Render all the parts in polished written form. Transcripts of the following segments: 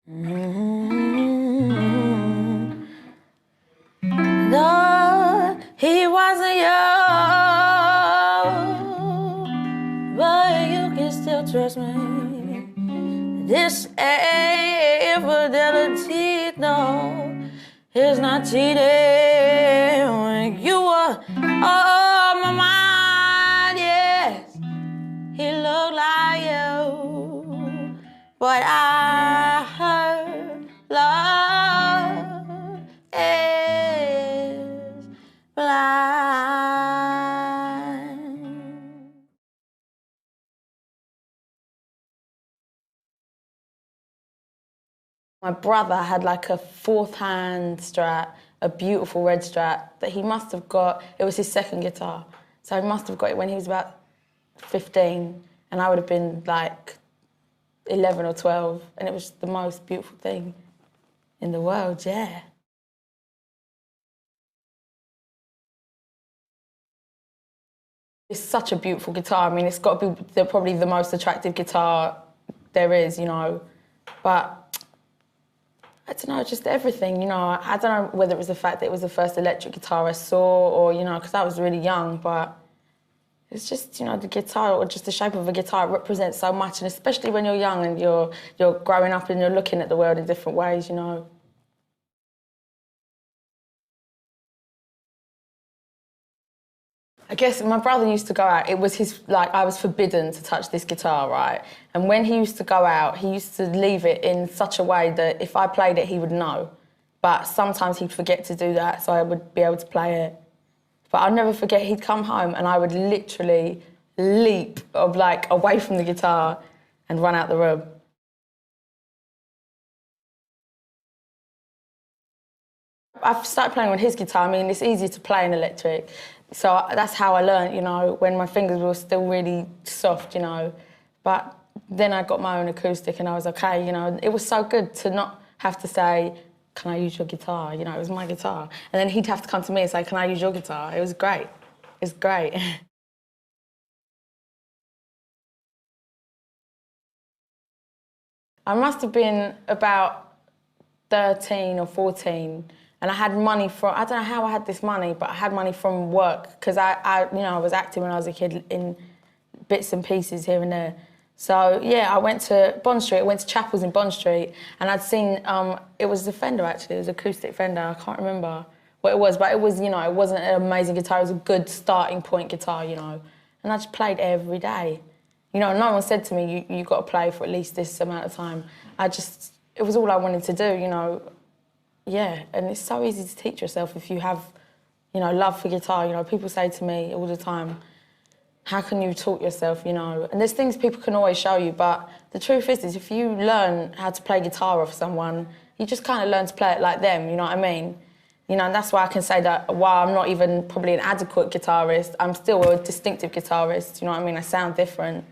Mm-hmm. No, he wasn't young, but you can still trust me. This ain't infidelity, no, it's not cheating. When you were on my mind, yes, he looked like you, but I heard love is blind. My brother had like a fourth hand Strat, a beautiful red Strat that he must have got. It was his second guitar, so he must have got it when he was about 15, and I would have been like 11 or 12, and it was the most beautiful thing in the world, yeah. It's such a beautiful guitar. I mean, it's got to be probably the most attractive guitar there is, you know, but I don't know, just everything, you know. I don't know whether it was the fact that it was the first electric guitar I saw or, you know, because I was really young, but it's just, you know, the guitar or just the shape of a guitar represents so much, and especially when you're young and you're growing up and you're looking at the world in different ways, you know. I guess my brother used to go out, it was his, like, I was forbidden to touch this guitar, right? And when he used to go out, he used to leave it in such a way that if I played it, he would know. But sometimes he'd forget to do that, so I would be able to play it. But I'll never forget, he'd come home and I would literally leap like away from the guitar and run out the room. I've started playing on his guitar. I mean, it's easier to play an electric. So that's how I learned, you know, when my fingers were still really soft, you know. But then I got my own acoustic and I was okay, you know. It was so good to not have to say, can I use your guitar? You know, it was my guitar. And then he'd have to come to me and say, can I use your guitar? It was great. It's great. I must have been about 13 or 14, and I had money from, I don't know how I had this money, but I had money from work, because you know, I was acting when I was a kid in bits and pieces here and there. So yeah, I went to Bond Street, I went to Chapels in Bond Street, and I'd seen, it was a Fender actually, it was an acoustic Fender, I can't remember what it was, but it was, you know, it wasn't an amazing guitar, it was a good starting point guitar, you know, and I just played every day. You know, no one said to me, you got to play for at least this amount of time. It was all I wanted to do, you know. Yeah, and it's so easy to teach yourself if you have, you know, love for guitar. You know, people say to me all the time, how can you taught yourself, you know? And there's things people can always show you, but the truth is if you learn how to play guitar off someone, you just kind of learn to play it like them, you know what I mean? You know, and that's why I can say that while I'm not even probably an adequate guitarist, I'm still a distinctive guitarist, you know what I mean? I sound different.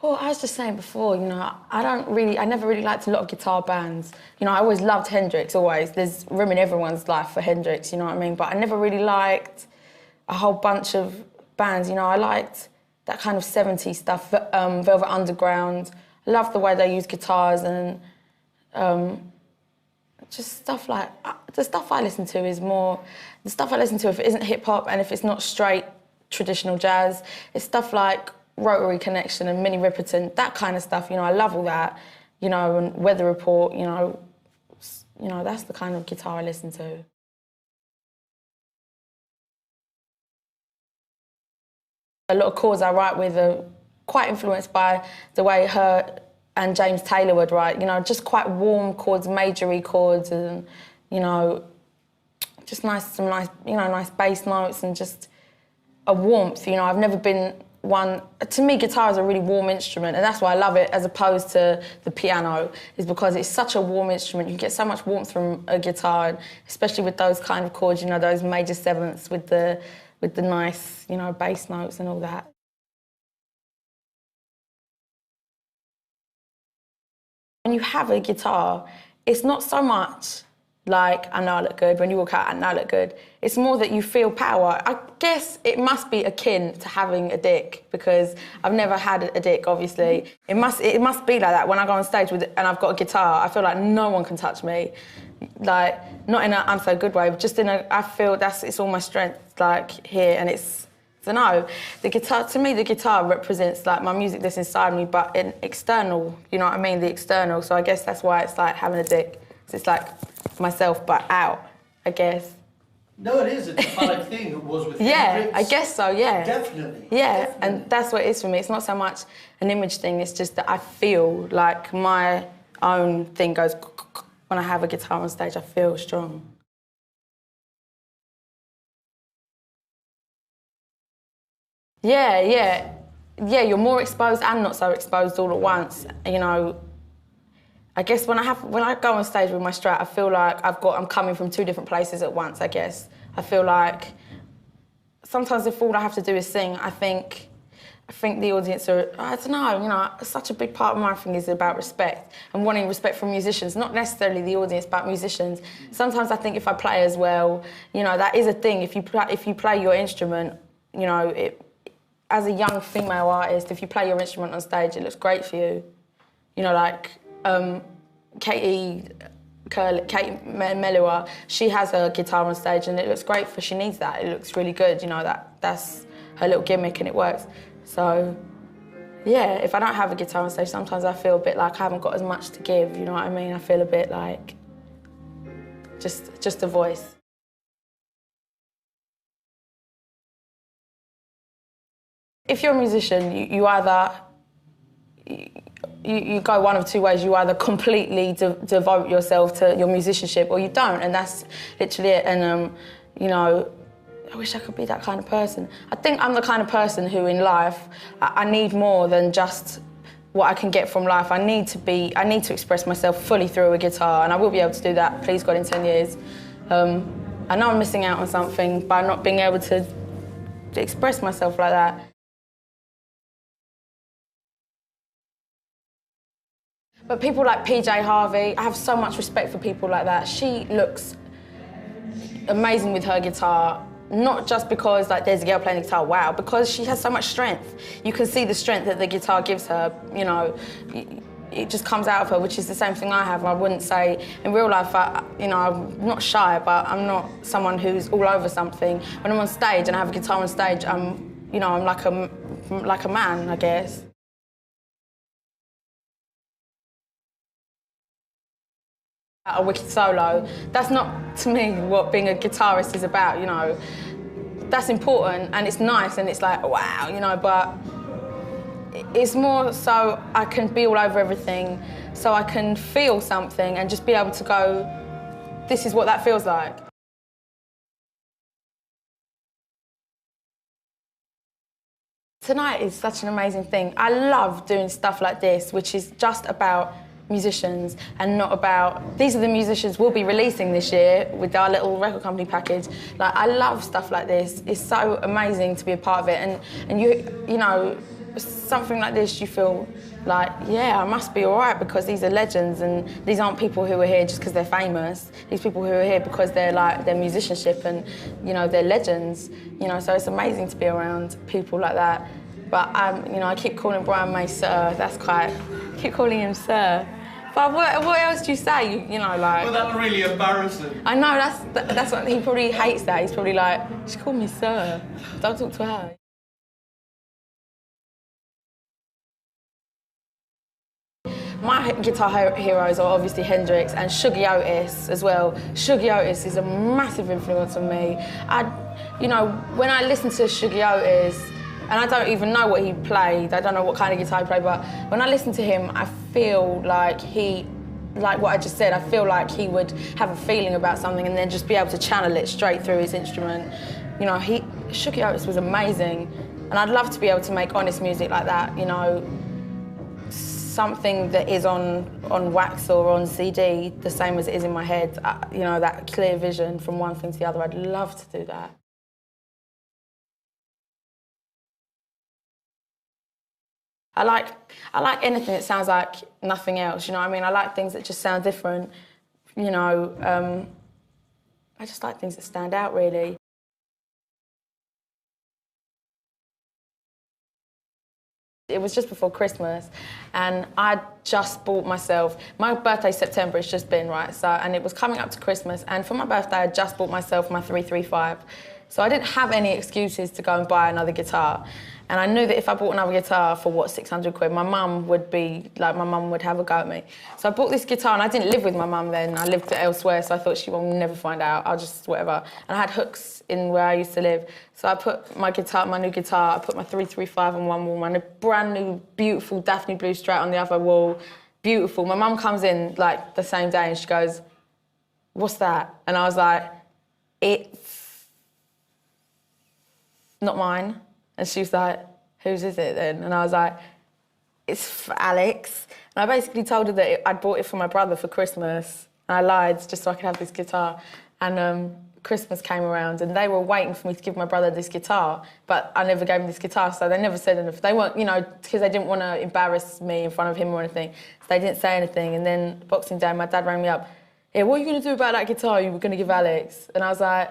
Well, I was just saying before, you know, I never really liked a lot of guitar bands. You know, I always loved Hendrix, always. There's room in everyone's life for Hendrix, you know what I mean? But I never really liked a whole bunch of bands, you know. I liked that kind of 70s stuff, Velvet Underground. I loved the way they use guitars and just stuff like, the stuff I listen to is more, the stuff I listen to, if it isn't hip hop and if it's not straight traditional jazz, it's stuff like Rotary Connection and Minnie Riperton, that kind of stuff, you know, I love all that, you know, and Weather Report, you know, that's the kind of guitar I listen to. A lot of chords I write with are quite influenced by the way her and James Taylor would write, you know, just quite warm chords, majory chords, and, you know, just some nice, you know, nice bass notes and just a warmth, you know. I've never been one, to me guitar is a really warm instrument, and that's why I love it as opposed to the piano, is because it's such a warm instrument. You get so much warmth from a guitar, especially with those kind of chords, you know, those major sevenths with the nice, you know, bass notes and all that. When you have a guitar, it's not so much like, I know I look good. When you walk out, I know I look good. It's more that you feel power. I guess it must be akin to having a dick, because I've never had a dick, obviously. It must be like that. When I go on stage with and I've got a guitar, I feel like no one can touch me. Like, not in a I'm so good way, but just in a, I feel it's all my strength, like, here, and it's, I don't know. The guitar, to me, the guitar represents, like, my music that's inside me, but in external, you know what I mean? The external. So I guess that's why it's like having a dick. It's like myself, but out, I guess. No, it is. It's a fine thing. It was with Yeah, Hendrix. I guess so, yeah. Definitely. Yeah, Definitely. and that's what it is for me. It's not so much an image thing, it's just that I feel like my own thing goes when I have a guitar on stage, I feel strong. Yeah, you're more exposed and not so exposed all at once, you know. I guess when I go on stage with my Strat, I feel like I'm coming from two different places at once, I guess. I feel like sometimes if all I have to do is sing, I think the audience are, I don't know, you know, such a big part of my thing is about respect and wanting respect from musicians, not necessarily the audience, but musicians. Sometimes I think if I play as well, you know, that is a thing. If you play your instrument, you know, as a young female artist, if you play your instrument on stage, it looks great for you. You know, like, Katie Melua, she has a guitar on stage and it looks great for, she needs that. It looks really good, you know, that's her little gimmick and it works. So, yeah, if I don't have a guitar on stage, sometimes I feel a bit like I haven't got as much to give, you know what I mean? I feel a bit like just a voice. If you're a musician, you either you go one of two ways. You either completely devote yourself to your musicianship or you don't, and that's literally it. And, you know, I wish I could be that kind of person. I think I'm the kind of person who in life, I need more than just what I can get from life. I need to express myself fully through a guitar, and I will be able to do that, please God, in 10 years. I know I'm missing out on something by not being able to express myself like that. But people like PJ Harvey, I have so much respect for people like that. She looks amazing with her guitar, not just because like there's a girl playing the guitar, wow, because she has so much strength. You can see the strength that the guitar gives her, you know, it just comes out of her, which is the same thing I have. I wouldn't say, in real life, you know, I'm not shy, but I'm not someone who's all over something. When I'm on stage and I have a guitar on stage, you know, I'm like a man, I guess. A wicked solo, that's not, to me, what being a guitarist is about, you know. That's important and it's nice and it's like, wow, you know, but it's more so I can be all over everything, so I can feel something and just be able to go, this is what that feels like. Tonight is such an amazing thing. I love doing stuff like this, which is just about musicians and not about, these are the musicians we'll be releasing this year with our little record company package. Like, I love stuff like this. It's so amazing to be a part of it, and you know, something like this you feel like, yeah, I must be all right because these are legends, and these aren't people who are here just because they're famous. These people who are here because they're like, their musicianship and, you know, they're legends, you know, so it's amazing to be around people like that. But, you know, I keep calling Brian May Sir, that's quite, I keep calling him Sir. But what else do you say, you know, like... Well, that's really embarrassing. I know, that's what, he probably hates that. He's probably like, she called me Sir, don't talk to her. My guitar heroes are obviously Hendrix and Shuggie Otis as well. Shuggie Otis is a massive influence on me. You know, when I listen to Shuggie Otis, and I don't even know what he played, I don't know what kind of guitar he played, but when I listen to him, I feel like like what I just said, I feel like he would have a feeling about something and then just be able to channel it straight through his instrument. You know, Shuggie Otis was amazing, and I'd love to be able to make honest music like that, you know, something that is on wax or on CD, the same as it is in my head, you know, that clear vision from one thing to the other. I'd love to do that. I like anything that sounds like nothing else, you know what I mean? I like things that just sound different. you know, I just like things that stand out, really. It was just before Christmas, and I just bought myself, my birthday's September, it's just been, right? So, and it was coming up to Christmas, and for my birthday, I just bought myself my 335. So I didn't have any excuses to go and buy another guitar. And I knew that if I bought another guitar for, what, 600 quid, my mum would have a go at me. So I bought this guitar, and I didn't live with my mum then, I lived elsewhere, so I thought she will never find out, I'll just, whatever. And I had hooks in where I used to live. So I put my new guitar, I put my 335 on one wall, my brand new, beautiful Daphne Blue Strat on the other wall. Beautiful. My mum comes in, like, the same day, and she goes, "What's that?" And I was like, "It's not mine." And she was like, "Whose is it then?" And I was like, "It's for Alex." And I basically told her that I'd bought it for my brother for Christmas. And I lied just so I could have this guitar. And Christmas came around, and they were waiting for me to give my brother this guitar, but I never gave him this guitar, so they never said anything. They weren't, you know, because they didn't want to embarrass me in front of him or anything, so they didn't say anything. And then Boxing Day, my dad rang me up. "Yeah, what are you going to do about that guitar you were going to give Alex?" And I was like,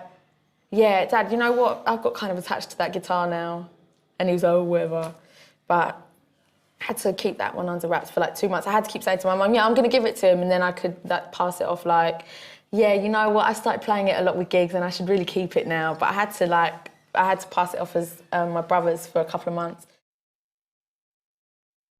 "Yeah, Dad, you know what? I've got kind of attached to that guitar now." And he was like, "Oh, whatever." But I had to keep that one under wraps for like 2 months. I had to keep saying to my mum, "Yeah, I'm going to give it to him," and then I could pass it off like, "Yeah, you know what? I started playing it a lot with gigs, and I should really keep it now." But I had to pass it off as my brother's for a couple of months.